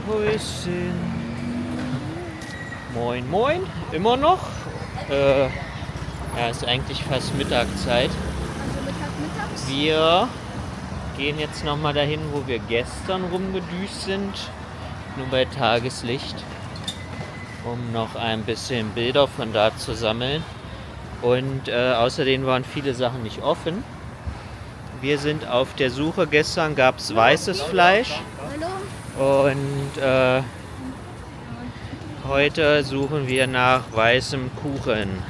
Häuschen. Moin, moin. Immer noch. Ja, ist eigentlich fast Mittagszeit. Also mittags? Wir gehen jetzt nochmal dahin, wo wir gestern rumgedüst sind. Nur bei Tageslicht. Um noch ein bisschen Bilder von da zu sammeln. Und außerdem waren viele Sachen nicht offen. Wir sind auf der Suche. Gestern gab es weißes Fleisch. Hallo? Und heute suchen wir nach weißem Kuchen.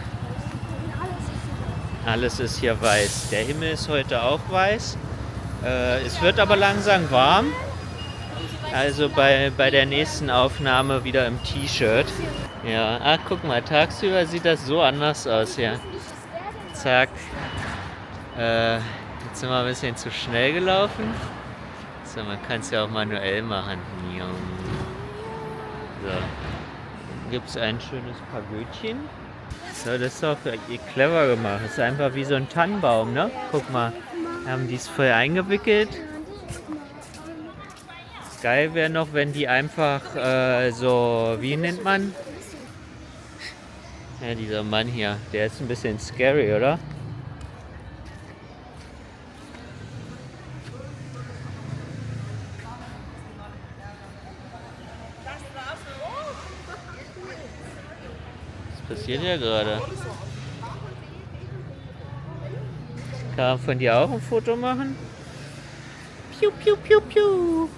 Alles ist hier weiß. Der Himmel ist heute auch weiß. Es wird aber langsam warm. Also bei der nächsten Aufnahme wieder im T-Shirt. Ja, guck mal, tagsüber sieht das so anders aus hier. Zack. Jetzt sind wir ein bisschen zu schnell gelaufen. So, man kann es ja auch manuell machen. So. Dann gibt es ein schönes Pagötchen. So, das ist doch clever gemacht. Das ist einfach wie so ein Tannenbaum, ne? Guck mal. Haben die es voll eingewickelt. Geil wäre noch, wenn die einfach so, wie nennt man? Ja, dieser Mann hier, der ist ein bisschen scary, oder? Was passiert hier gerade? Kann man von dir auch ein Foto machen? Piu, piu, piu, piu.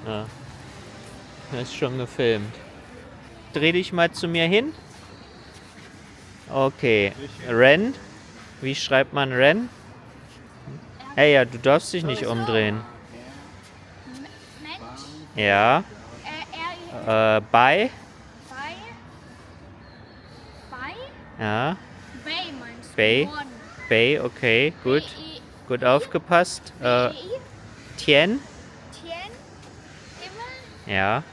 Ja. Das ist schon gefilmt. Dreh dich mal zu mir hin. Okay. Ren. Wie schreibt man Ren? Hey, ja, du darfst dich nicht umdrehen. Ja. Bei. Ja. Bei. Bei, okay, gut. Gut aufgepasst. Tien. Ja.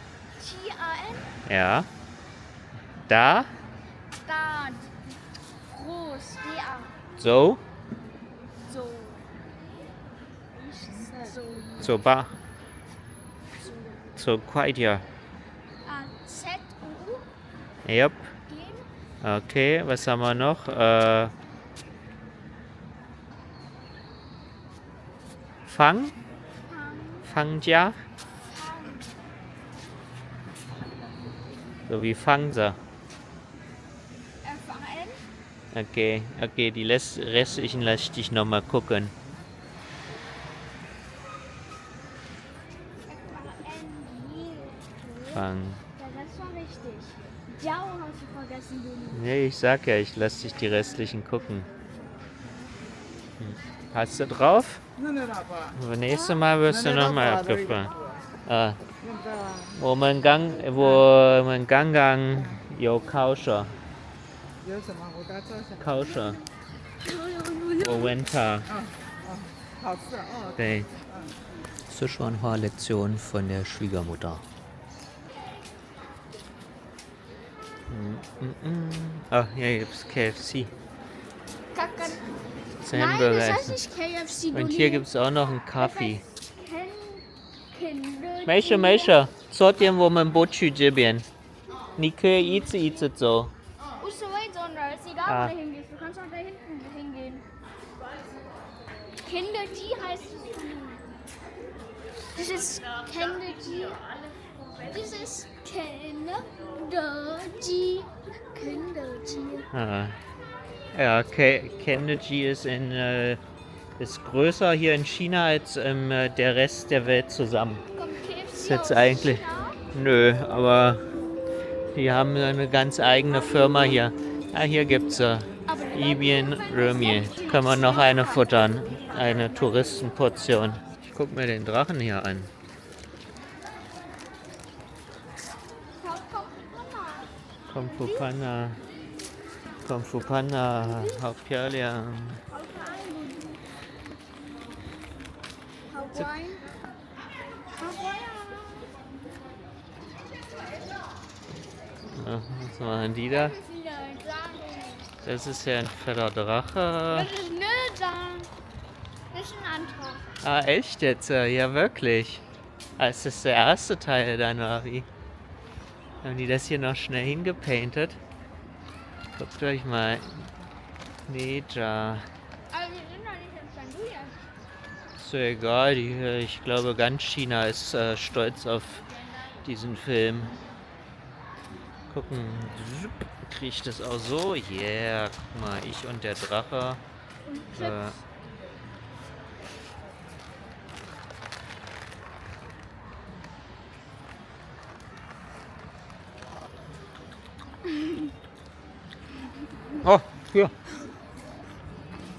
Ja. Da. Groß. Da. So. So. So, ba. So, quite, ja. Z-U. Yep. Gehen. Okay, was haben wir noch? Fang. Fangja. So wie Fangsa. Verein. Okay, die restlichen lasse ich dich nochmal gucken. Fang. Ja, das war richtig. Jiao hast du vergessen, du. Nee, ich sag ja, ich lasse dich die restlichen gucken. Hast du drauf? Aber nächstes Mal wirst du nochmal abgefahren. Wo man Gang, yo, Kauscher. Kauscher. Owenta. Okay. Sichuan-Lektion von der Schwiegermutter. Ah, hier gibt's KFC. Zum Nein, Hamburger das heißt essen. nicht KFC. Und hier gibt's auch noch einen Kaffee. Meisha, 昨天我们不去这边，你可以一直走。 Sondern ist egal, wo du hingehst. Du kannst auch da hinten hingehen. Kinderji heißt es. Das ist Kinderji. Das ist Kinderji. Ja, Kendeji ist größer hier in China als der Rest der Welt zusammen. Kommt KFC Ist jetzt aus eigentlich. China? Nö, aber die haben eine ganz eigene Firma hier. Ah, hier gibt's Ibien Römie. Können wir noch eine futtern. Eine Touristenportion. Ich guck mir den Drachen hier an. Kung Fu Panda. Kung Fu Panda. Hauptjahr. Hawaii. Was machen die da? Das ist ja ein fetter Drache. Das ist Nösa. Das ist ein anderer. Ah, echt jetzt? Ja, wirklich. Ah, ist das der erste Teil dann, oder wie? Haben die das hier noch schnell hingepaintet? Guckt euch mal. Neja. Aber wir sind doch nicht in San Luis. Ist so egal, ich glaube ganz China ist stolz auf diesen Film. Gucken, kriege ich das auch so? Yeah, guck mal, ich und der Drache. Äh, oh, hier.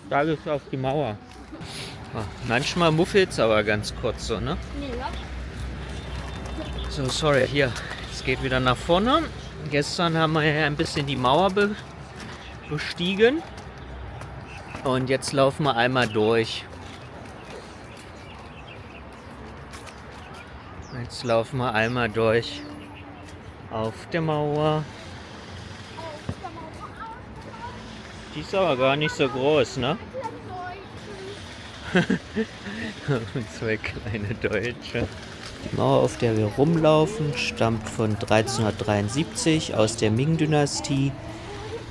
Da geht's auf die Mauer. Oh, manchmal muffelt's aber ganz kurz so, ne? Nee, was? So, sorry, hier. Es geht wieder nach vorne. Gestern haben wir ja ein bisschen die Mauer bestiegen. Und jetzt laufen wir einmal durch. Jetzt laufen wir einmal durch. Auf der Mauer. Die ist aber gar nicht so groß, ne? Zwei kleine Deutsche. Die Mauer, auf der wir rumlaufen, stammt von 1373 aus der Ming-Dynastie.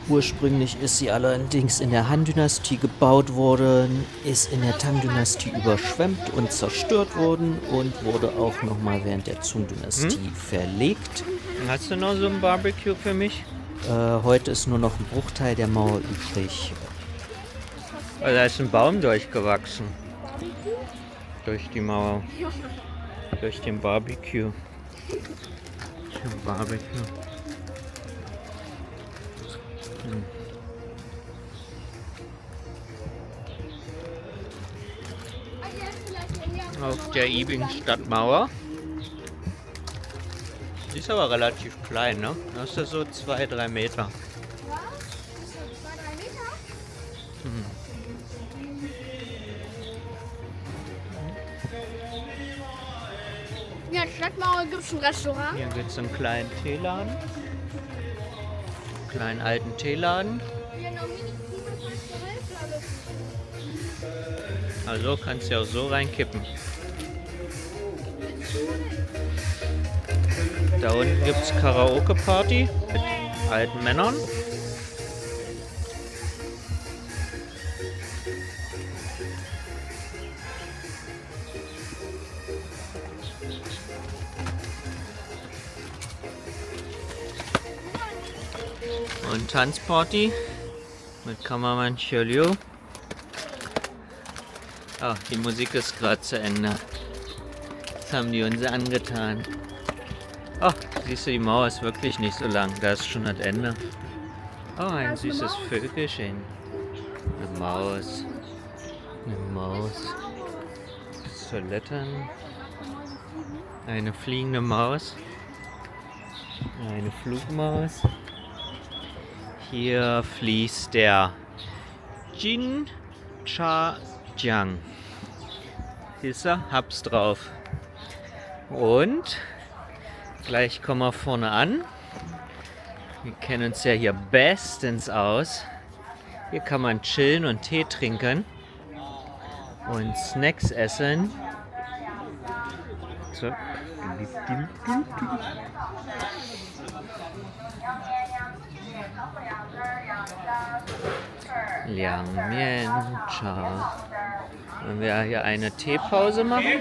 Ursprünglich ist sie allerdings in der Han-Dynastie gebaut worden, ist in der Tang-Dynastie überschwemmt und zerstört worden und wurde auch nochmal während der Sung-Dynastie verlegt. Hast du noch so ein Barbecue für mich? Heute ist nur noch ein Bruchteil der Mauer übrig. Also da ist ein Baum durchgewachsen. Durch die Mauer. Durch den Barbecue. Auf der Ibing-Stadtmauer. Die ist aber relativ klein, ne? Das ist ja so 2-3 Meter. Was? Ist so 2-3 Meter? Ja, in der Stadtmauer gibt es ein Restaurant. Hier gibt es einen kleinen Teeladen. Kleinen alten Teeladen. Ja, noch Mini-Klimaanlage. Also kannst du ja auch so reinkippen. Da unten gibt es Karaoke-Party mit alten Männern. Und Tanzparty mit Kameramann Liu. Ah, die Musik ist gerade zu Ende. Das haben die uns angetan. Oh, siehst du, die Mauer ist wirklich nicht so lang. Da ist schon das Ende. Oh, ein süßes Vögelchen. Eine Maus. Eine Maus. Toiletten. Eine fliegende Maus. Eine Flugmaus. Hier fließt der Jinchajiang. Siehst du? Hab's drauf. Und gleich kommen wir vorne an. Wir kennen uns ja hier bestens aus. Hier kann man chillen und Tee trinken und Snacks essen. So. Liang Mian Cha. Wenn wir hier eine Teepause machen.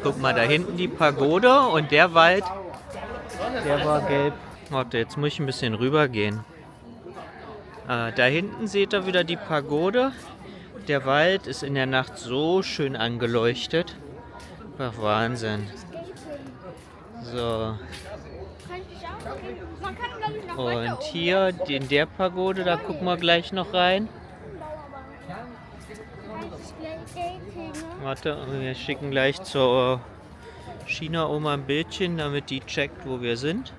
Guck mal, da hinten die Pagode und der Wald, der war gelb. Warte, jetzt muss ich ein bisschen rüber gehen. Da hinten seht ihr wieder die Pagode. Der Wald ist in der Nacht so schön angeleuchtet. Ach, Wahnsinn. So. Man kann, glaube ich, noch weiter Und hier in der Pagode, da gucken wir gleich noch rein. Warte, wir schicken gleich zur China-Oma ein Bildchen, damit die checkt, wo wir sind.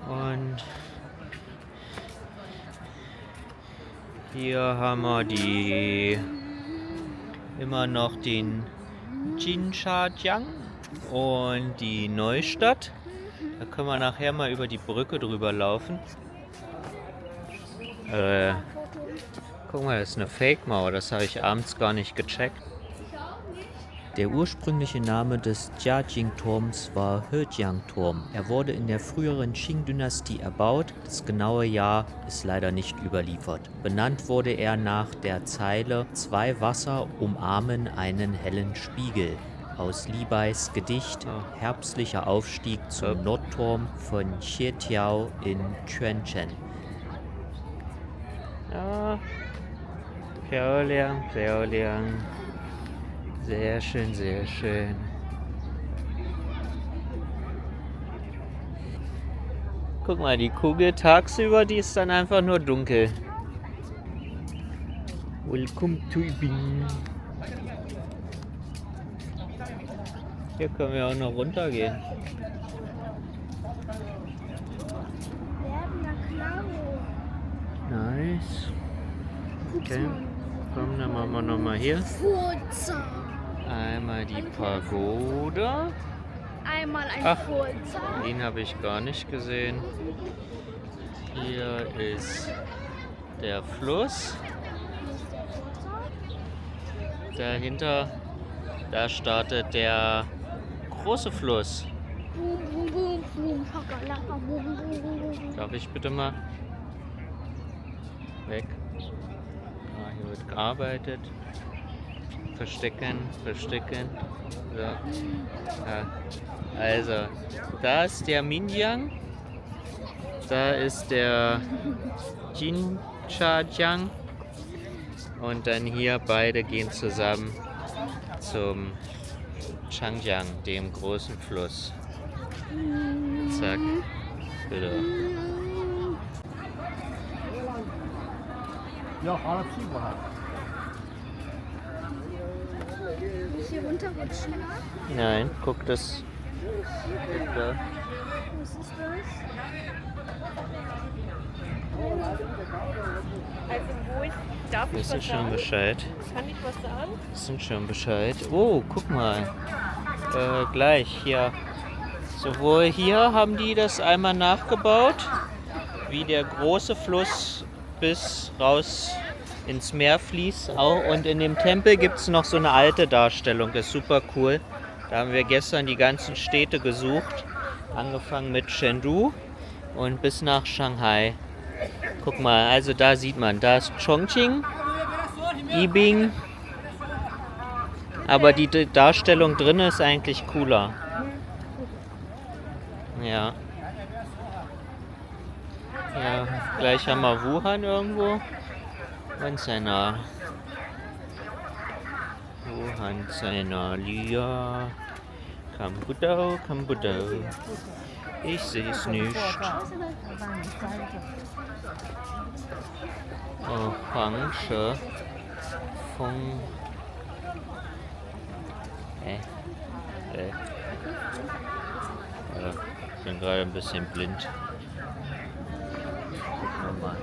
Und hier haben wir immer noch den Jinchajiang und die Neustadt. Da können wir nachher mal über die Brücke drüber laufen. Guck mal, das ist eine Fake-Mauer. Das habe ich abends gar nicht gecheckt. Der ursprüngliche Name des Jiajing-Turms war Hejiang-Turm. Er wurde in der früheren Qing-Dynastie erbaut. Das genaue Jahr ist leider nicht überliefert. Benannt wurde er nach der Zeile „Zwei Wasser umarmen einen hellen Spiegel" aus Li Beis Gedicht Herbstlicher Aufstieg zum Nordturm von Xietiao in Quanzhen. Ja, Piaoliang, Piaoliang. Sehr schön, sehr schön. Guck mal, die Kugel tagsüber, die ist dann einfach nur dunkel. Welcome to Ibin. Hier können wir auch noch runtergehen. Nice. Okay. Komm, dann machen wir nochmal hier. Einmal die Pagode. Einmal ein Furzer. Den habe ich gar nicht gesehen. Hier ist der Fluss. Dahinter, da startet der große Fluss. Darf ich bitte mal weg? Hier wird gearbeitet. Verstecken, verstecken. So. Ja. Also, da ist der Minjiang. Da ist der Jinchajiang. Und dann hier beide gehen zusammen zum Changjiang, dem großen Fluss. Zack. Bitte. Muss ich hier runterrutschen? Nein, guck das. Guck da. Was ist das? Also wo ich, darf ich Wissen was schon sagen? Bescheid. Kann ich was sagen? Wissen schon Bescheid. Oh, guck mal. Gleich hier. Sowohl hier haben die das einmal nachgebaut, wie der große Fluss bis raus ins Meer fließt. Auch, und in dem Tempel gibt es noch so eine alte Darstellung. Das ist super cool. Da haben wir gestern die ganzen Städte gesucht. Angefangen mit Chengdu und bis nach Shanghai. Guck mal, also da sieht man, da ist Chongqing, Yibing. Aber die Darstellung drin ist eigentlich cooler. Ja. Ja, gleich haben wir Wuhan irgendwo. Und seiner. Wuhan seiner Lia. Kambudau, Kambudau. Ich seh's nicht. Orange. Von. Ja, ich bin gerade ein bisschen blind. Nochmal.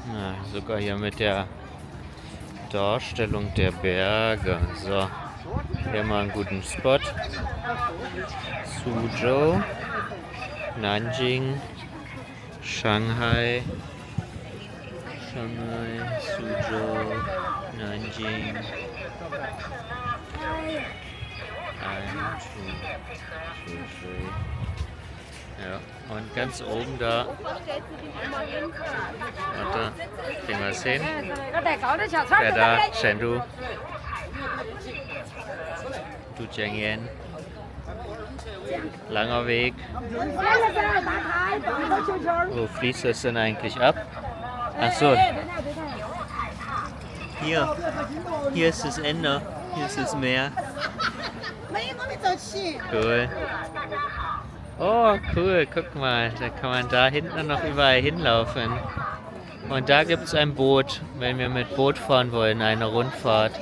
Na, sogar hier mit der Darstellung der Berge. So, hier mal einen guten Spot. Suzhou, Nanjing, Shanghai, Suzhou, Nanjing. 1, 2, 3. Ja, und ganz oben da. Warte, kriegen wir es hin? Wer da? Chengdu. Dujiangyan. Langer Weg. Wo fließt das denn eigentlich ab? Achso. Hier ist das Ende. Hier ist das Meer. Cool. Oh, cool. Guck mal. Da kann man da hinten noch überall hinlaufen. Und da gibt es ein Boot, wenn wir mit Boot fahren wollen, eine Rundfahrt.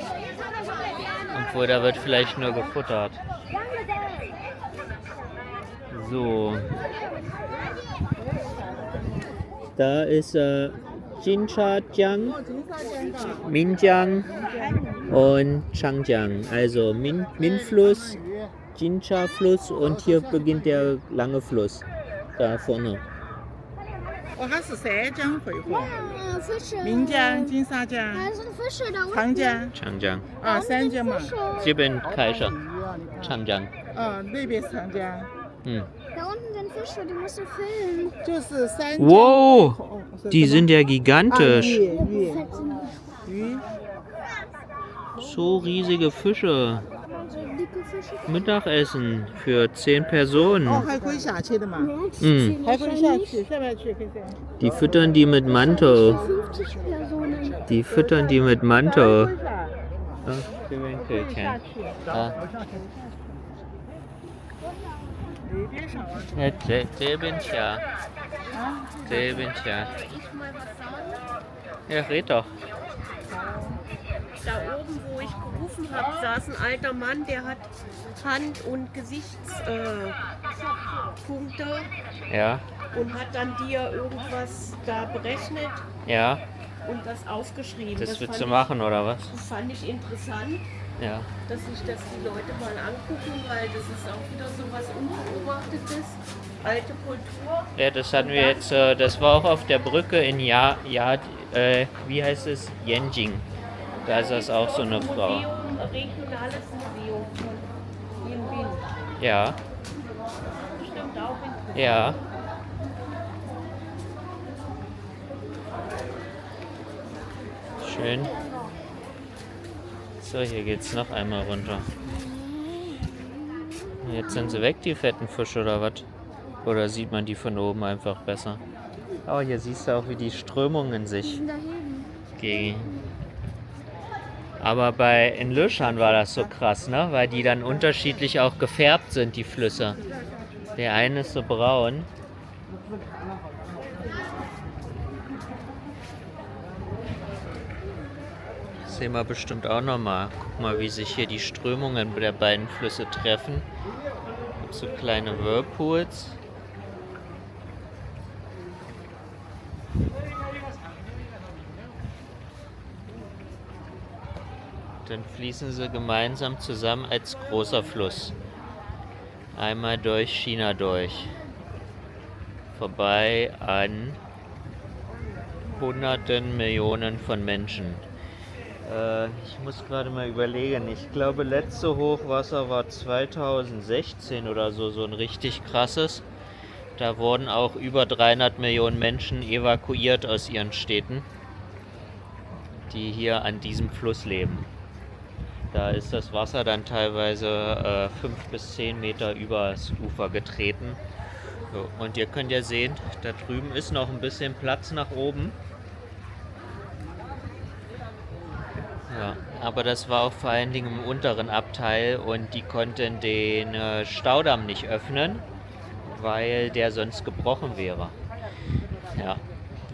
Obwohl, da wird vielleicht nur gefuttert. So. Da ist Jinchajiang, Minjiang und Changjiang. Also Min-Fluss, Jincha-Fluss und hier beginnt der lange Fluss. Da vorne. 哦，它是三江汇合， Fische. 岷江、金沙江、 Da sind Fische da unten. 长江 Changjiang. 啊，三江嘛。 Hier bin Kaiser. Changjiang. 那边是长江， Hm. Da unten sind Fische, die musst du filmen. 就是三江。 Wow, 哦是 die sind ja gigantisch. 鱼 Fett sind die. 鱼， So riesige Fische. So dicke Fische. Mittagessen für 10 Personen. 哦，还可以下去的嘛， Hm. 还可以下去，下面去可以这样。 Die füttern die mit Manto. 50 Personen. Die füttern die mit Manto. 可以下 Ach, die 可以 Winkelchen. 下去， Ah. 那边上啊。 Ja, der bin's ja. Der bin's ja. Ja, red doch. Da oben, wo ich gerufen habe, saß ein alter Mann, der hat Hand- und Gesichtspunkte Ja, und hat dann dir irgendwas da berechnet ja. und das aufgeschrieben. Das willst fand du machen, oder was? Das fand ich interessant, Ja. dass sich das die Leute mal angucken, weil das ist auch wieder so was Unbeobachtetes. Alte Kultur. Ja, das hatten wir jetzt, das war auch auf der Brücke in wie heißt es? Yenjing. Da ist das auch so eine Frau. Museum, regionales Museum von Yin Bin. Ja, Bestimmt auch interessant. ja. Schön. So, hier geht's noch einmal runter. Jetzt sind sie weg, die fetten Fische, oder was? Oder sieht man die von oben einfach besser? Oh, hier siehst du auch, wie die Strömungen sich Da hinten. gegen. Aber in Löschan war das so krass, ne? Weil die dann unterschiedlich auch gefärbt sind, die Flüsse. Der eine ist so braun. Das sehen wir bestimmt auch nochmal. Guck mal, wie sich hier die Strömungen der beiden Flüsse treffen. Gibt so kleine Whirlpools. Dann fließen sie gemeinsam zusammen als großer Fluss. Einmal durch China durch. Vorbei an Hunderten Millionen von Menschen. Ich muss gerade mal überlegen. Ich glaube, letzte Hochwasser war 2016 oder so, so ein richtig krasses. Da wurden auch über 300 Millionen Menschen evakuiert aus ihren Städten, die hier an diesem Fluss leben. Da ist das Wasser dann teilweise 5 bis 10 Meter übers Ufer getreten. So, und ihr könnt ja sehen, da drüben ist noch ein bisschen Platz nach oben. Ja, aber das war auch vor allen Dingen im unteren Abteil und die konnten den Staudamm nicht öffnen, weil der sonst gebrochen wäre. Ja,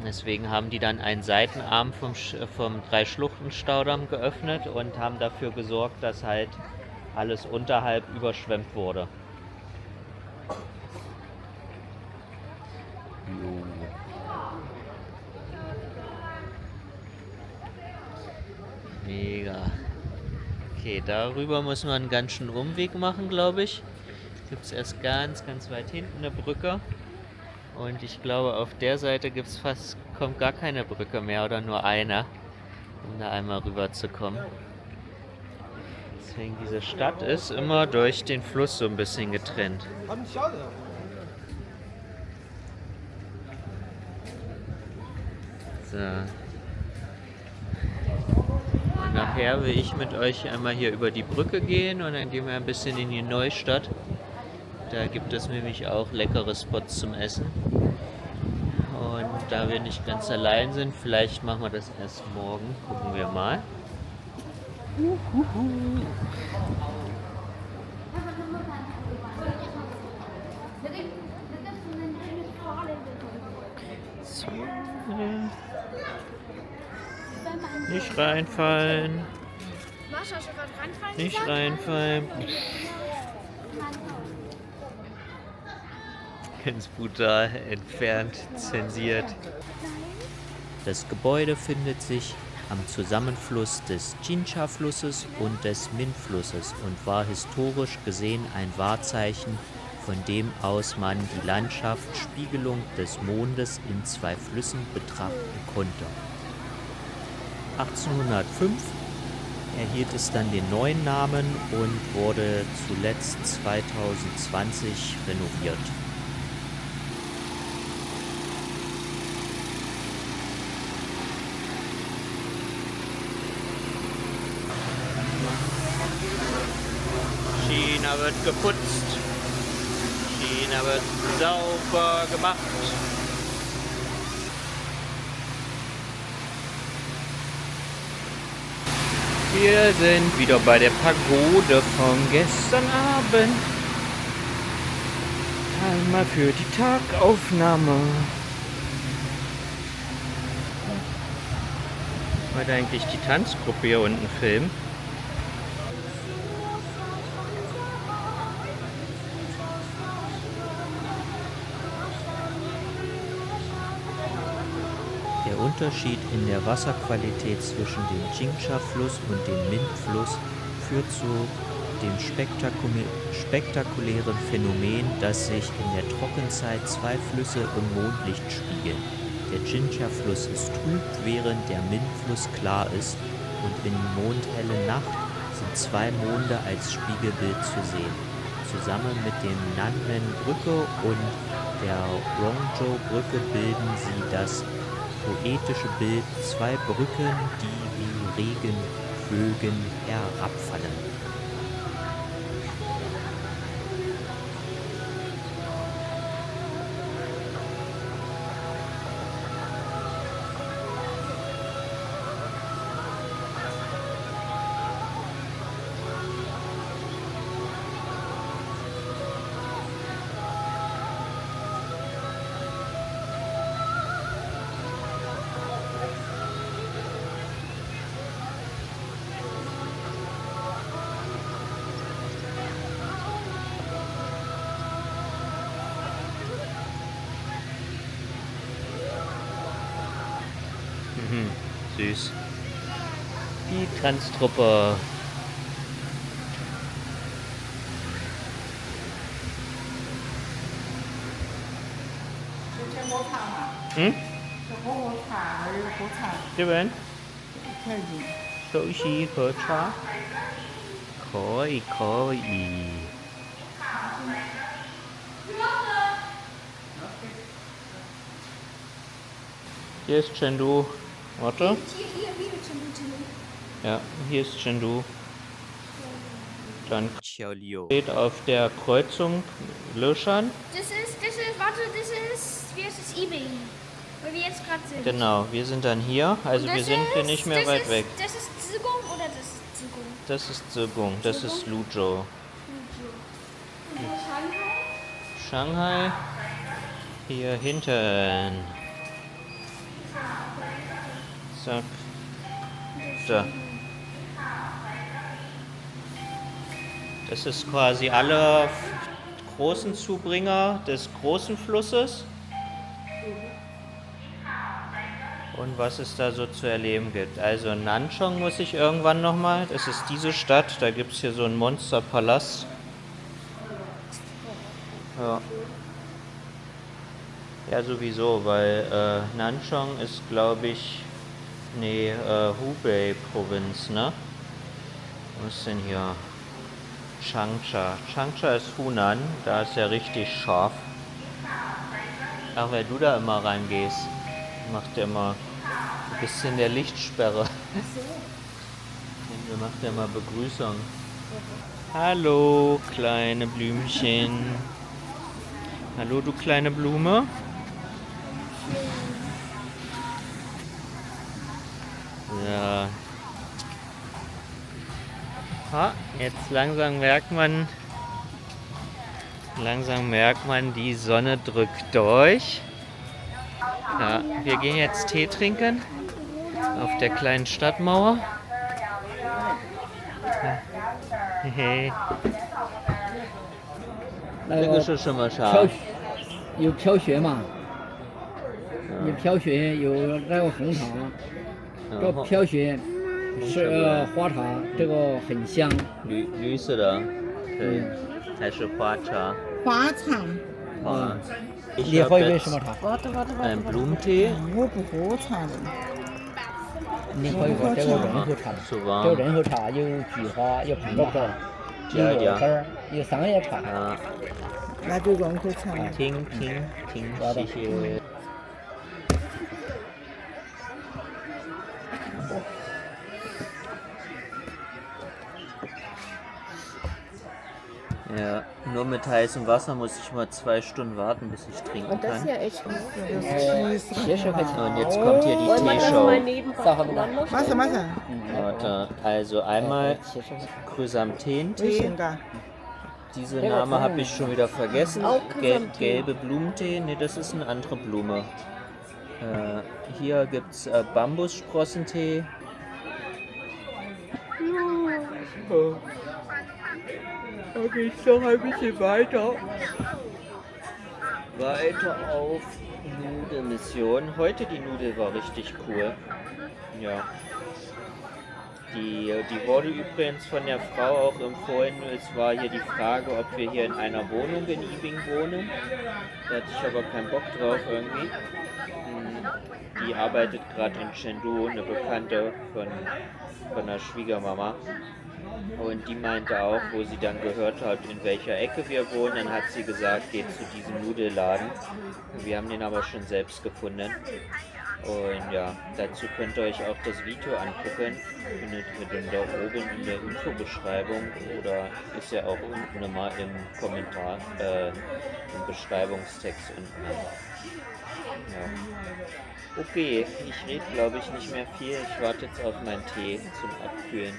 deswegen haben die dann einen Seitenarm vom Drei-Schluchten-Staudamm geöffnet und haben dafür gesorgt, dass halt alles unterhalb überschwemmt wurde. Mega. Okay, darüber muss man einen ganz schönen Umweg machen, glaube ich. Gibt es erst ganz, ganz weit hinten eine Brücke. Und ich glaube, auf der Seite kommt gar keine Brücke mehr oder nur eine, um da einmal rüber zu kommen. Deswegen, diese Stadt ist immer durch den Fluss so ein bisschen getrennt. So. Und nachher will ich mit euch einmal hier über die Brücke gehen und dann gehen wir ein bisschen in die Neustadt. Da gibt es nämlich auch leckere Spots zum Essen. Und da wir nicht ganz allein sind, vielleicht machen wir das erst morgen. Gucken wir mal. So. Nicht reinfallen. Was, hast du gerade reinfallen Nicht gesagt? reinfallen. Ganz brutal entfernt, zensiert. Das Gebäude findet sich am Zusammenfluss des Jincha-Flusses und des Min-Flusses und war historisch gesehen ein Wahrzeichen, von dem aus man die Landschaftsspiegelung des Mondes in zwei Flüssen betrachten konnte. 1805 erhielt es dann den neuen Namen und wurde zuletzt 2020 renoviert. China wird geputzt, China wird sauber gemacht. Wir sind wieder bei der Pagode von gestern Abend. Einmal für die Tagaufnahme. Wollte eigentlich die Tanzgruppe hier unten filmen. Der Unterschied in der Wasserqualität zwischen dem Jincha-Fluss und dem Min-Fluss führt zu dem spektakulären Phänomen, dass sich in der Trockenzeit zwei Flüsse im Mondlicht spiegeln. Der Jincha-Fluss ist trüb, während der Min-Fluss klar ist, und in mondhelle Nacht sind zwei Monde als Spiegelbild zu sehen. Zusammen mit dem Nanmen-Brücke und der Rongzhou-Brücke bilden sie das poetische Bild zwei Brücken, die wie Regenbögen herabfallen. Süß. Die Tanztruppe. Hm? Steven? Sushi, Cha? Koi. Hier ist Chengdu. Warte. Ja, hier ist Chengdu. Dann Qiaoliu. Steht auf der Kreuzung Leshan. Das ist, wie heißt es, eBay, wo wir jetzt gerade sind. Genau, wir sind dann hier, also wir sind hier nicht mehr weit weg. Das ist Zigong oder das ist Zigong? Das ist Zigong, das ist Luzhou. Shanghai, hier hinten. Zack. Da. Das ist quasi alle großen Zubringer des großen Flusses. Und was es da so zu erleben gibt. Also Nanchong muss ich irgendwann nochmal. Das ist diese Stadt. Da gibt es hier so einen Monsterpalast. Ja. Ja, sowieso, weil Nanchong ist, glaube ich, Hubei-Provinz, ne? Wo ist denn hier? Changsha. Changsha ist Hunan, da ist ja richtig scharf. Ach, weil du da immer reingehst, macht der immer ein bisschen der Lichtsperre. Der macht ja mal Begrüßung. Hallo, kleine Blümchen. Hallo, du kleine Blume. Ja. Ha, jetzt langsam merkt man, die Sonne drückt durch. Ja, wir gehen jetzt Tee trinken auf der kleinen Stadtmauer. Hey. Das ist schon mal scharf. 有飘雪吗？你飘雪有那个红茶，这然后飘雪是花茶，这个很香。绿色的，对，还是花茶。花茶，啊，你喝一杯什么茶？ Ein Blumentee. 我不喝茶的。你喝一个这个润喉茶，是这个吧？润喉茶有菊花，有苹果皮，有柚子儿，有桑叶茶。啊，那就润口茶。听，谢谢。Ja, nur mit heißem Wasser muss ich mal 2 Stunden warten, bis ich trinken Und das ist kann. ja echt gut. Und jetzt kommt hier die Wollen wir das Teeshow. mal nebenbei dann noch? 马上马上， Warte, also einmal 微 Chrysanthemtee. 信噶。 Diese Name habe ich schon wieder vergessen. Auch Chrysanthemum. Gelbe Blumentee, ne, das ist eine andere Blume. Hier gibt es Bambussprossentee. Da geht es noch ein bisschen weiter. Weiter auf Nudelmission. Heute die Nudel war richtig cool. Ja. Die wurde übrigens von der Frau auch empfohlen. Es war hier die Frage, ob wir hier in einer Wohnung in Ibing wohnen. Da hatte ich aber keinen Bock drauf irgendwie. Die arbeitet gerade in Chengdu, eine Bekannte von der Schwiegermama. Und die meinte auch, wo sie dann gehört hat, in welcher Ecke wir wohnen, dann hat sie gesagt, geht zu diesem Nudelladen. Wir haben den aber schon selbst gefunden. Und ja, dazu könnt ihr euch auch das Video angucken. Findet ihr den da oben in der Infobeschreibung oder ist ja auch unten immer im Kommentar, im Beschreibungstext unten. Ja. Okay, ich rede glaube ich nicht mehr viel. Ich warte jetzt auf meinen Tee zum Abkühlen.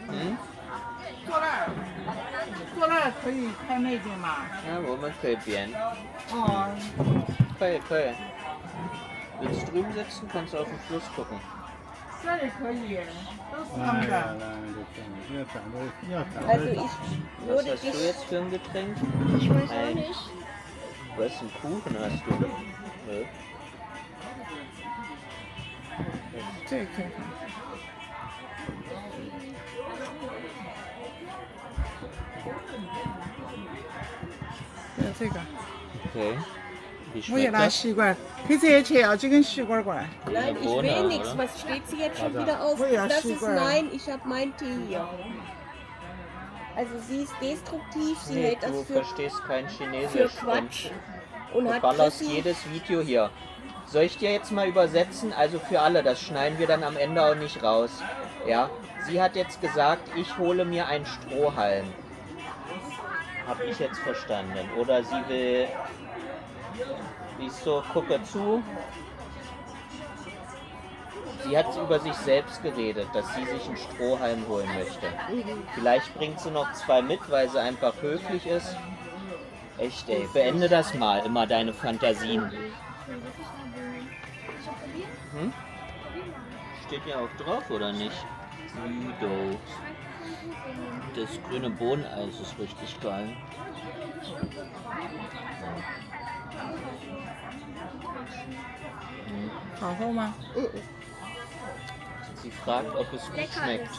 Hm? 坐那儿可以看那个嘛。 Ja, wo man Kölbchen. 哦， Köl. Willst du drüben sitzen? Kannst du auf den Fluss gucken. 这里可以，都是他们的。 Also ich Was würde hast du dich... jetzt für ein Getränk? Ich weiß auch Ein- nicht. Was, einen Kuchen hast du? Nö. 这个可以看。这个， Okay. Wie 我也 schmeckt 拿 das? 吸管，可是切要几根吸管过来。 Nein, ich Bohne, will nichts. oder? Was steht sie jetzt schon wieder auf? Oh ja, Das ist super. nein, ich habe meinen Tee hier. Also sie ist destruktiv, sie Nee, hält du das für verstehst kein für Chinesisch Quatsch. und Und du hat ballerst Chrissy, jedes Video hier. Soll ich dir jetzt mal übersetzen? Also für alle, das schneiden wir dann am Ende auch nicht raus. Ja, sie hat jetzt gesagt, ich hole mir einen Strohhalm. Hab ich jetzt verstanden. Oder sie will, ich so, gucke zu. Sie hat über sich selbst geredet, dass sie sich einen Strohhalm holen möchte. Vielleicht bringt sie noch 2 mit, weil sie einfach höflich ist. Echt ey, beende das mal, immer deine Fantasien. Hm? Steht ja auch drauf, oder nicht? Lido. Das grüne Bohneneis ist richtig geil. Hm. 好喝吗？ Sie fragt, ob es gut schmeckt.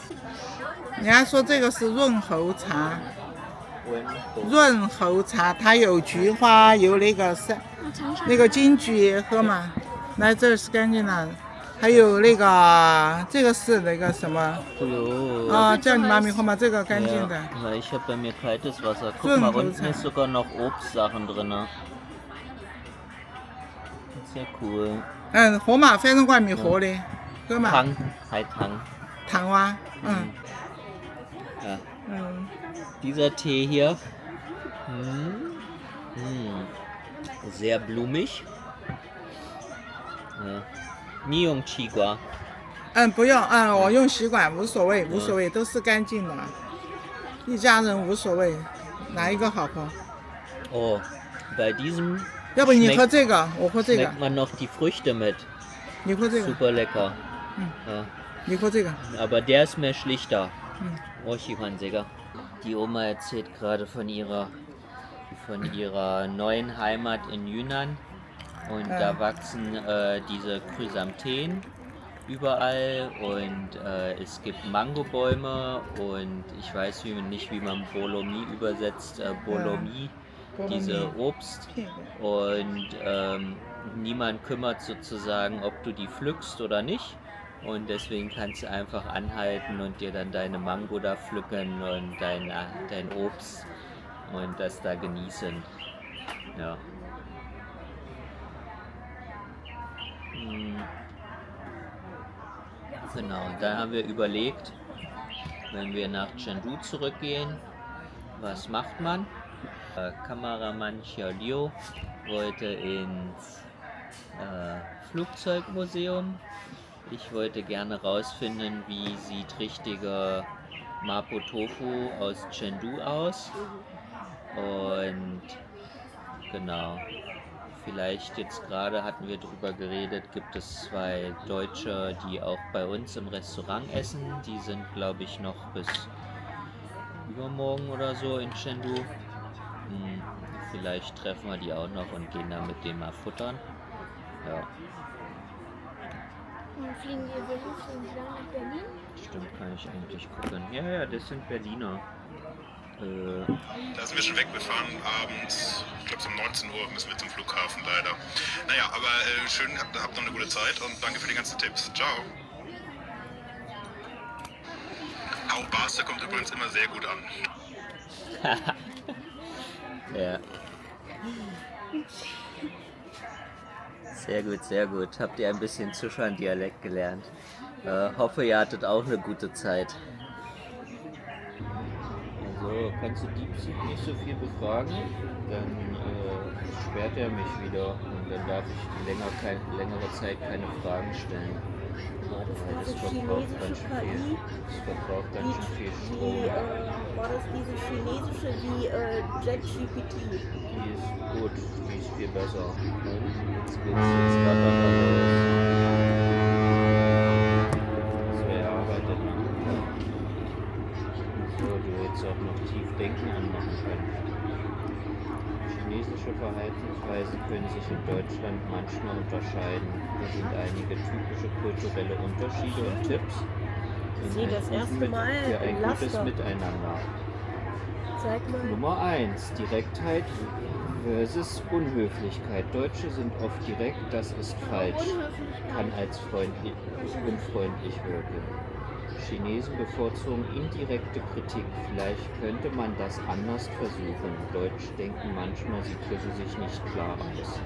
人家说这个是润喉茶， Und 润喉茶它有菊花，有那个那个金桔喝嘛。来，这是干净的，还有那个这个是那个什么 oh, 啊？叫你妈咪喝吗？这个干净的。 ja, weil ich habe bei mir kaltes Wasser. Guck mal, unten ist sogar noch Obstsachen drin. Das ist ja cool. 嗯，喝嘛，反正我还没喝的，喝嘛。 Tang, Hai Tang. 糖哇，嗯 Ja. 嗯， Dieser Tee hier. Sehr blumig. Ja. Nie用气瓜。嗯，不用，嗯，我用吸管，无所谓，无所谓，都是干净的，一家人无所谓，哪一个好喝？ Oh, bei diesem 要不你喝这个，我喝这个， schmeckt man noch die Früchte mit. 你喝这个， Super lecker. Hm. Ja. 你喝这个。 Aber der ist mehr schlichter. Hm. Oh, Chihuahua. Die Oma erzählt gerade von ihrer neuen Heimat in Yunnan. Und da wachsen diese Chrysanthemum überall und es gibt Mangobäume und ich weiß nicht, wie man Bolomi übersetzt. Bolomi, diese Obst. Und niemand kümmert sozusagen, ob du die pflückst oder nicht. Und deswegen kannst du einfach anhalten und dir dann deine Mango da pflücken und dein Obst und das da genießen. Ja. Genau, und dann haben wir überlegt, wenn wir nach Chengdu zurückgehen, was macht man? Kameramann Xiaoliu wollte ins Flugzeugmuseum. Ich wollte gerne rausfinden, wie sieht richtiger Mapo Tofu aus Chengdu aus. Und genau, vielleicht jetzt gerade hatten wir drüber geredet, gibt es 2 Deutsche, die auch bei uns im Restaurant essen. Die sind, glaube ich, noch bis übermorgen oder so in Chengdu. Vielleicht treffen wir die auch noch und gehen dann mit denen mal futtern. Ja. Und fliegen wir dann nach Berlin? Stimmt, kann ich eigentlich gucken. Ja, das sind Berliner. Da sind wir schon weg, wir fahren abends, ich glaube um 19 Uhr müssen wir zum Flughafen leider. Naja, aber schön, habt noch eine gute Zeit und danke für die ganzen Tipps. Ciao. Auch Barster kommt übrigens immer sehr gut an. Ja. Sehr gut, sehr gut. Habt ihr ein bisschen Sichuan-Dialekt gelernt? Hoffe, ihr hattet auch eine gute Zeit. Also, kannst du DeepSeek nicht so viel befragen? Dann sperrt er mich wieder und dann darf ich längere Zeit keine Fragen stellen. Weil das verbraucht ganz schön viel. Das verbraucht ganz schön viel Strom. War das diese chinesische wie JetGPT? Die ist gut, die ist viel besser. Jetzt rattert er los. So, er arbeitet noch. So, du hättest auch noch tief denken anmachen können. Chinesische Verhaltensweisen können sich in Deutschland manchmal unterscheiden. Hier sind einige typische kulturelle Unterschiede und Tipps Ich sehe das erste Mal für ein in gutes Laster. Miteinander. Zeig mal. Nummer 1. Direktheit versus Unhöflichkeit. Deutsche sind oft direkt, das ist falsch. Kann als unfreundlich wirken. Chinesen bevorzugen indirekte Kritik. Vielleicht könnte man das anders versuchen. Deutsch denken manchmal, sie drücken sich nicht klar aus.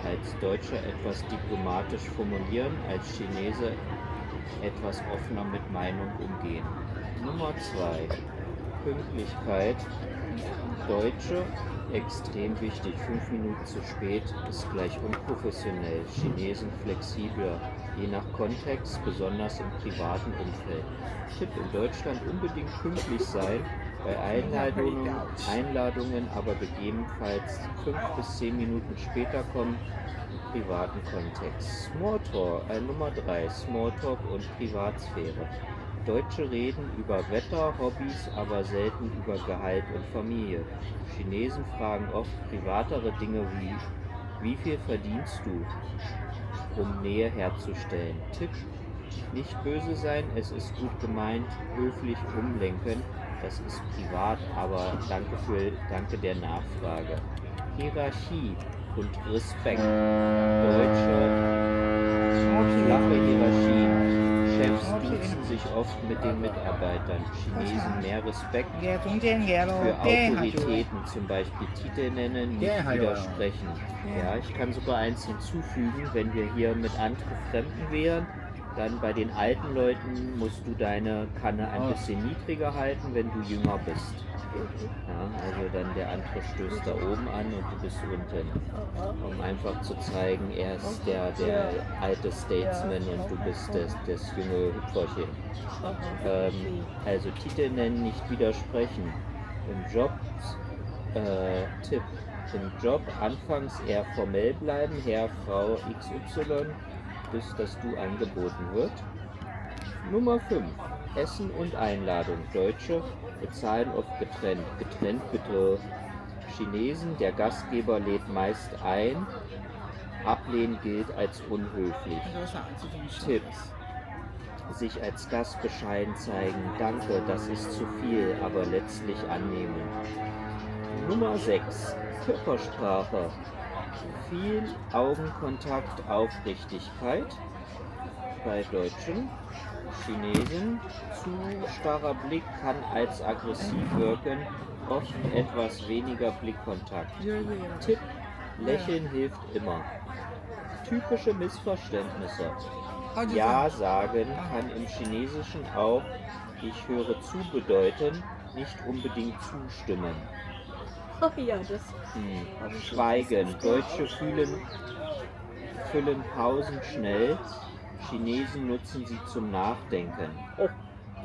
Als Deutscher etwas diplomatisch formulieren, als Chinese etwas offener mit Meinung umgehen. Nummer 2. Pünktlichkeit. Deutsche extrem wichtig. 5 Minuten zu spät ist gleich unprofessionell. Chinesen flexibler. Je nach Kontext, besonders im privaten Umfeld. Tipp: in Deutschland unbedingt pünktlich sein, bei Einladungen aber gegebenenfalls 5 bis 10 Minuten später kommen, im privaten Kontext. Smalltalk, Nummer 3, Smalltalk und Privatsphäre. Deutsche reden über Wetter, Hobbys, aber selten über Gehalt und Familie. Chinesen fragen oft privatere Dinge wie viel verdienst du, um Nähe herzustellen. Tipp: nicht böse sein, es ist gut gemeint, höflich umlenken, das ist privat, aber danke der Nachfrage. Hierarchie und Respekt. Deutsche, flache Hierarchien. Chefs duzen sich oft mit den Mitarbeitern. Chinesen mehr Respekt für Autoritäten, zum Beispiel Titel nennen, nicht widersprechen. Ja, ich kann sogar eins hinzufügen, wenn wir hier mit anderen Fremden wären, dann bei den alten Leuten musst du deine Kanne ein bisschen niedriger halten, wenn du jünger bist. Ja, also dann der andere stößt da oben an und du bist unten. Um einfach zu zeigen, er ist der alte Statesman und du bist das junge Hüpferchen. Also Titel nennen, nicht widersprechen. Im Job Tipp: Im Job anfangs eher formell bleiben, Herr, Frau XY, bis das Du angeboten wird. Nummer 5. Essen und Einladung. Deutsche bezahlen oft getrennt. Getrennt bitte. Chinesen, der Gastgeber lädt meist ein. Ablehnen gilt als unhöflich. 多少这件事？ Tipps. Sich als Gast bescheiden zeigen. Danke, das ist zu viel, aber letztlich annehmen. Nummer 6. Körpersprache. Viel Augenkontakt, Aufrichtigkeit. Bei Deutschen. Chinesen. Zu starrer Blick kann als aggressiv wirken. Oft etwas weniger Blickkontakt. Tipp. Lächeln hilft immer. Typische Missverständnisse. Ja sagen kann im Chinesischen auch ich höre zu bedeuten, nicht unbedingt zustimmen. Oh ja, das Schweigen. Deutsche füllen Pausen schnell. Chinesen nutzen sie zum Nachdenken.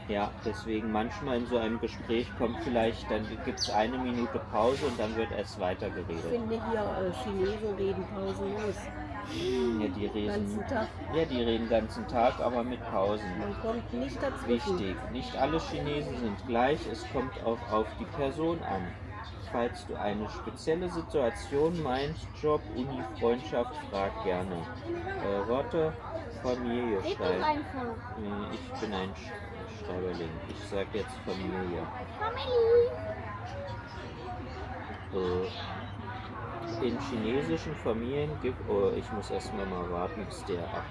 Ja, deswegen manchmal in so einem Gespräch kommt vielleicht, dann gibt es eine Minute Pause und dann wird erst weiter Ich geredet. finde hier, Chinesen reden pausenlos. Ja, die reden Ganzen Tag. den ganzen Tag, aber mit Pausen. Man kommt nicht dazwischen. Wichtig, nicht alle Chinesen sind gleich, es kommt auch auf die Person an. Falls du eine spezielle Situation meinst, Job, Uni, Freundschaft, frag gerne. Worte, Familie Ich bin schreiben. einfach. Nee, ich bin ein Schreiberling. Ich sag jetzt Familie. Family. In chinesischen Familien gibt... Oh, ich muss erstmal mal warten, bis der ab...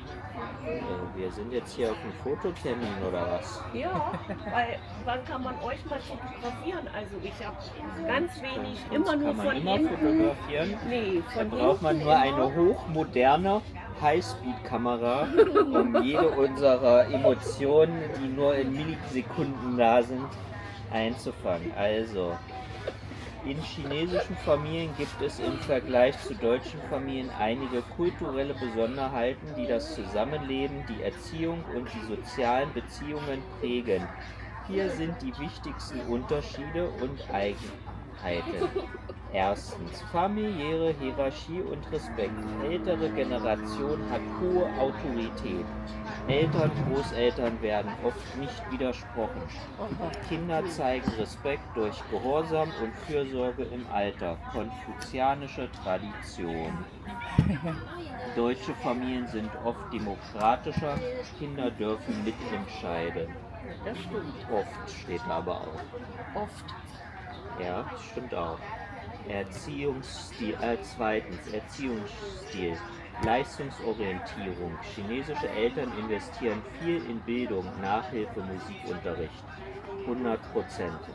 wir sind jetzt hier auf einem Fototermin oder was? Ja, weil wann kann man euch mal fotografieren? Also ich habe ganz wenig, immer nur Kann man von immer hinten. fotografieren? Nee, Da von braucht man hinten nur immer. eine hochmoderne Highspeed-Kamera, um jede unserer Emotionen, die nur in Millisekunden da sind, einzufangen. Also, in chinesischen Familien gibt es im Vergleich zu deutschen Familien einige kulturelle Besonderheiten, die das Zusammenleben, die Erziehung und die sozialen Beziehungen prägen. Hier sind die wichtigsten Unterschiede und Eigenheiten. Erstens, familiäre Hierarchie und Respekt. Ältere Generation hat hohe Autorität. Eltern, Großeltern werden oft nicht widersprochen. Kinder zeigen Respekt durch Gehorsam und Fürsorge im Alter. Konfuzianische Tradition. Deutsche Familien sind oft demokratischer. Kinder dürfen mitentscheiden. Das stimmt. Oft steht da aber auch. Oft. Ja, stimmt auch. Erziehungsstil, zweitens, Erziehungsstil, Leistungsorientierung. Chinesische Eltern investieren viel in Bildung, Nachhilfe, Musikunterricht. 100%.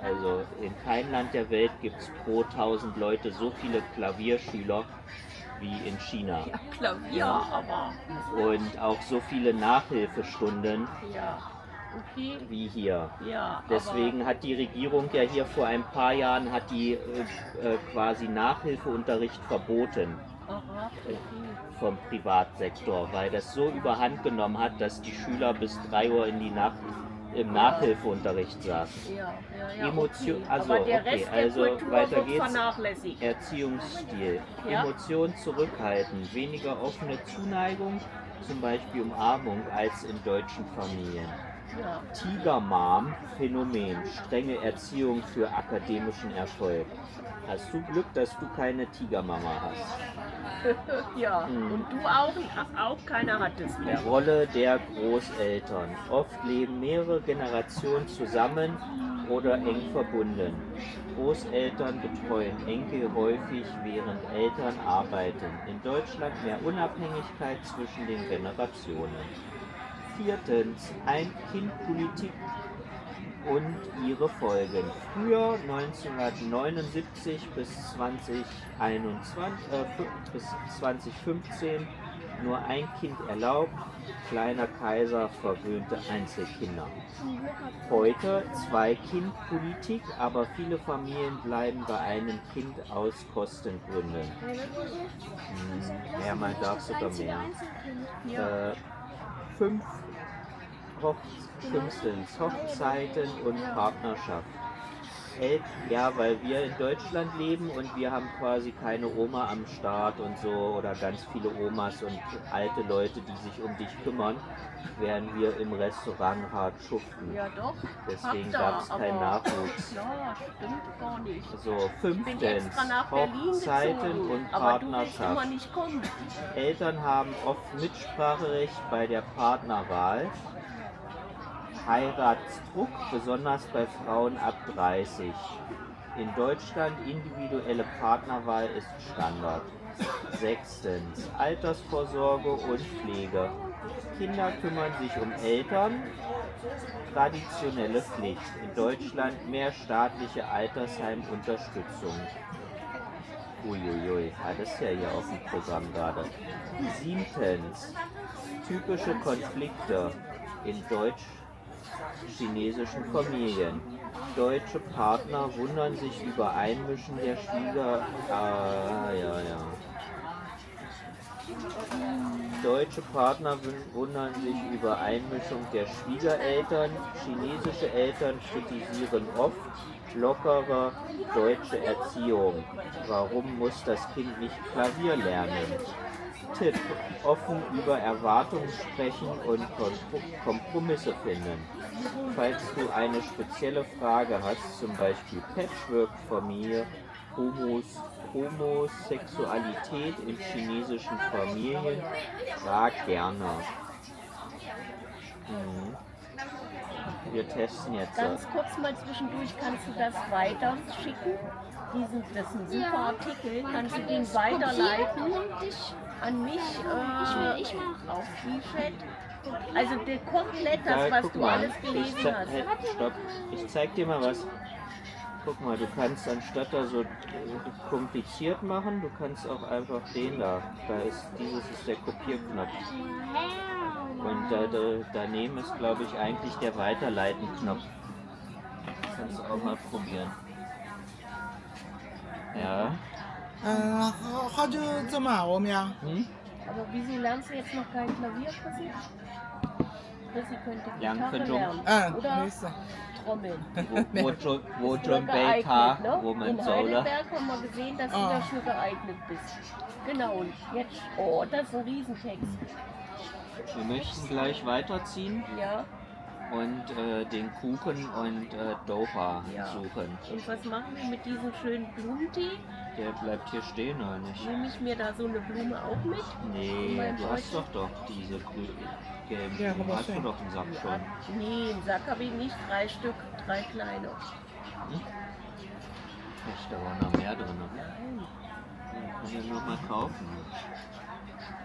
Also in keinem Land der Welt gibt es pro 1000 Leute so viele Klavierschüler wie in China. Ja, Klavier, aber Und auch so viele Nachhilfestunden ja. Okay. wie hier. Ja, Deswegen hat die Regierung ja hier vor ein paar Jahren hat die quasi Nachhilfeunterricht verboten aber, aha, okay. vom Privatsektor, weil das so überhand genommen hat, dass die Schüler bis 3 Uhr in die Nacht im Nachhilfeunterricht saßen. Ja, ja, Emotion, okay. also, aber der okay, Rest also der Kultur weiter wird geht's. vernachlässigt. Erziehungsstil. Ja. Emotionen zurückhalten, weniger offene Zuneigung, zum Beispiel Umarmung als in deutschen Familien. Ja. Tiger-Mom-Phänomen, strenge Erziehung für akademischen Erfolg. Hast du Glück, dass du keine Tigermama hast? Ja, und du auch keiner hattest mehr. Rolle der Großeltern. Oft leben mehrere Generationen zusammen oder eng verbunden. Großeltern betreuen Enkel häufig, während Eltern arbeiten. In Deutschland mehr Unabhängigkeit zwischen den Generationen. Viertens, Ein-Kind-Politik und ihre Folgen. Früher 1979 bis 2015 nur ein Kind erlaubt, kleiner Kaiser verwöhnte Einzelkinder. Heute 2-Kind-Politik, aber viele Familien bleiben bei einem Kind aus Kostengründen. Mehrmal darf sogar mehr. 5. Fünftens, Hochzeiten und Partnerschaft. Ja, weil wir in Deutschland leben und wir haben quasi keine Oma am Start und so oder ganz viele Omas und alte Leute, die sich um dich kümmern, während wir im Restaurant hart schuften. Ja doch. Deswegen habt ihr, gab es keinen aber- Nachwuchs. Ja, stimmt gar nicht. So, Ich bin fünftens, extra nach Berlin Hochzeiten gezogen, und aber du willst immer Partnerschaft. nicht kommen. Eltern haben oft Mitspracherecht bei der Partnerwahl. Heiratsdruck, besonders bei Frauen ab 30. In Deutschland individuelle Partnerwahl ist Standard. Sechstens, Altersvorsorge und Pflege. Kinder kümmern sich um Eltern. Traditionelle Pflicht. In Deutschland mehr staatliche Altersheimunterstützung. Uiuiui, das ist ja hier auf dem Programm gerade. Siebtens, typische Konflikte in deutsch-chinesischen Familien. Deutsche Partner wundern sich über Einmischen der Deutsche Partner wundern sich über Einmischung der Schwiegereltern. Chinesische Eltern kritisieren oft lockere deutsche Erziehung. Warum muss das Kind nicht Klavier lernen? Tipp: Offen über Erwartungen sprechen und Kompromisse finden. Falls du eine spezielle Frage hast, zum Beispiel Patchwork-Familie, Homosexualität in chinesischen Familien, frag gerne. Wir testen jetzt. Ganz kurz mal zwischendurch, kannst du das weiter schicken? Das ist ein super Artikel, kannst du den weiterleiten Und an mich ich mach. auf WeChat? Also komplett Ja, das, was guck du mal. alles gelesen hast. Stopp. Ich zeig dir mal was. Guck mal, du kannst anstatt da so kompliziert machen, du kannst auch einfach den da. Dieses ist der Kopierknopf. Und daneben ist, glaube ich, eigentlich der Weiterleiten-Knopf. Kannst du auch mal probieren. Ja. 好久这么我们呀？ Aber wieso lernst du jetzt noch kein Klavier, Chrissy? Chrissy könnte Lernen Gitarre für dumm. lernen. 没 Oder 事。 Trommeln. Wo Bist John du geeignet, Baker, ne? wo man In soll. Heidelberg haben wir gesehen, dass du Ah. dafür geeignet bist. Genau, und jetzt, oh, das ist ein Riesentext. Wir möchten gleich weiterziehen Ja, und den Kuchen und Doha Ja. suchen. und was machen wir mit diesem schönen Blumentee? Der bleibt hier stehen, oder nicht? Nehme ich mir da so eine Blume auch mit? Nee, Mein du hast Beutel? doch diese gelben. Ja, Du aber hast du schön. doch einen Sack schon. Nee, einen Sack habe ich nicht, 3 Stück, 3 kleine. Echt, da war noch mehr drin. Nein. Können wir noch mal kaufen.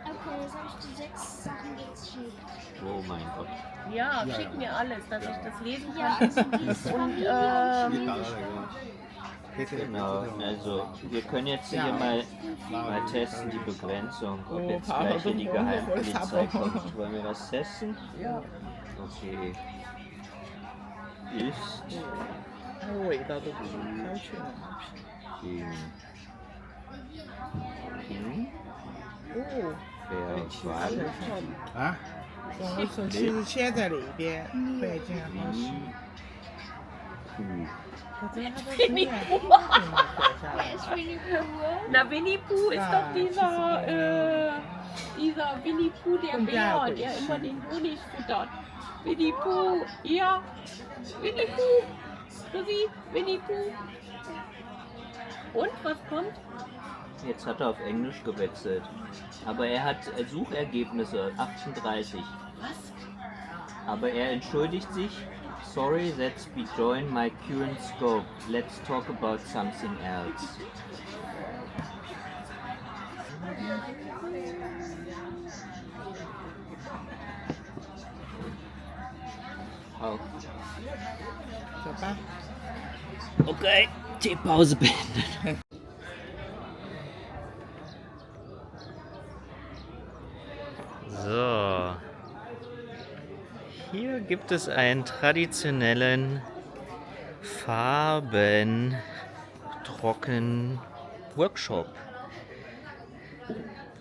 Okay, jetzt habe ich die 6 Sachen geschickt. Oh mein Gott. Ja, schick mir alles, dass ich das lesen Ja, kann. also die Und Genau, also wir können jetzt hier mal testen die Begrenzung, ob jetzt gleich hier die Geheimpolizei kommt. Wollen wir das testen? ja. Okay. Ist 它的味道都不开去了。 King. King Oh, verwandt 啊？我手机是切在里边，会这样方式。 wie Kuh. 我觉得它的有点掉下来。 ist Winnie Pooh. na Winnie Pooh ist doch dieser Winnie Pooh, der Und Bär, der der ist- immer den Honig füttert. Winnie Pooh, ja. Winnie Pooh. Chrissy, Winnie Pooh. Und, was kommt? Jetzt hat er auf Englisch gewechselt. Aber er hat Suchergebnisse 38. Was? Aber er entschuldigt sich. Sorry, that's beyond my current scope. Let's talk about something else. Oh. 走吧。 Okay, Teepause beendet. So. Hier gibt es einen traditionellen Farbentrocken-Workshop,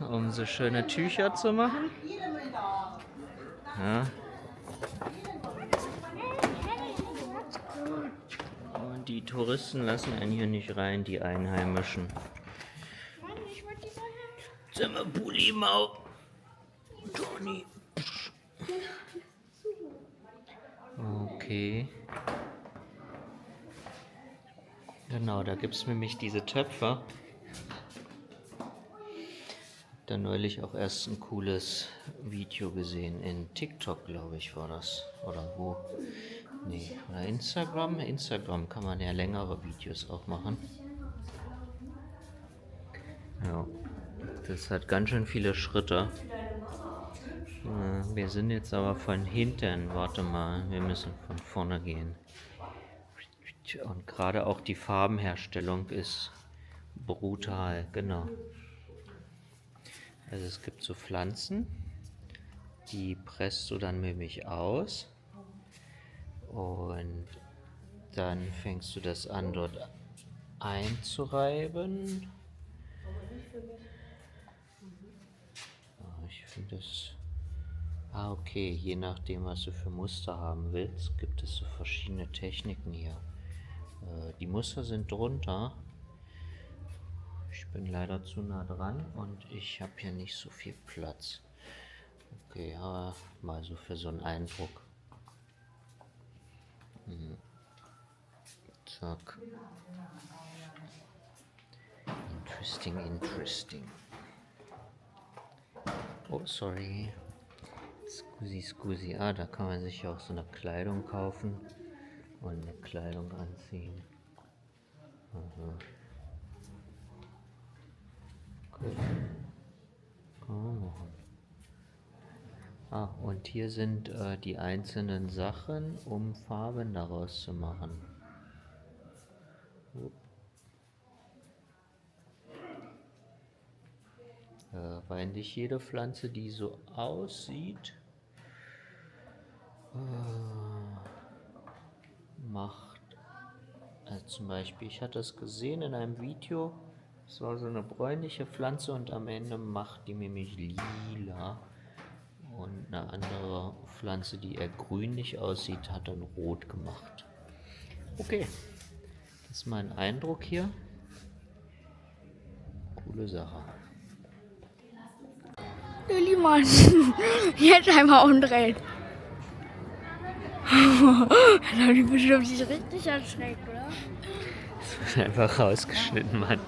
um so schöne Tücher zu machen. Ja. Und die Touristen lassen einen hier nicht rein, die Einheimischen. Mann, ich wollte die mal haben. Zimmerpulli-Mau. Toni. Okay. Genau, da gibt es nämlich diese Töpfe. Da neulich auch erst ein cooles Video gesehen. In TikTok, glaube ich, war das. Oder wo? Nee, oder Instagram? Instagram kann man ja längere Videos auch machen. Ja, das hat ganz schön viele Schritte. Wir sind jetzt aber von hinten. Warte mal, wir müssen von vorne gehen. Und gerade auch die Farbenherstellung ist brutal, genau. Also es gibt so Pflanzen, die presst du dann nämlich aus und dann fängst du das an dort einzureiben. Ich finde das... okay, je nachdem, was du für Muster haben willst, gibt es so verschiedene Techniken hier. Die Muster sind drunter. Ich bin leider zu nah dran und ich habe hier nicht so viel Platz. Okay, aber mal so für so einen Eindruck. Zack. Interesting, interesting. Oh, sorry. Scusi. Ah, da kann man sich auch so eine Kleidung kaufen und eine Kleidung anziehen. Aha. Gut. Oh. Ah, und hier sind die einzelnen Sachen, um Farben daraus zu machen. Weil nicht jede Pflanze, die so aussieht, macht. Also zum Beispiel, ich hatte es gesehen in einem Video, es war so eine bräunliche Pflanze und am Ende macht die nämlich lila. Und eine andere Pflanze, die eher grünlich aussieht, hat dann rot gemacht. Okay, das ist mein Eindruck hier. Coole Sache. Lilly, Mann. Jetzt einmal umdrehen. Dann haben die bestimmt sich richtig erschreckt, oder? Das wird einfach rausgeschnitten, Mann.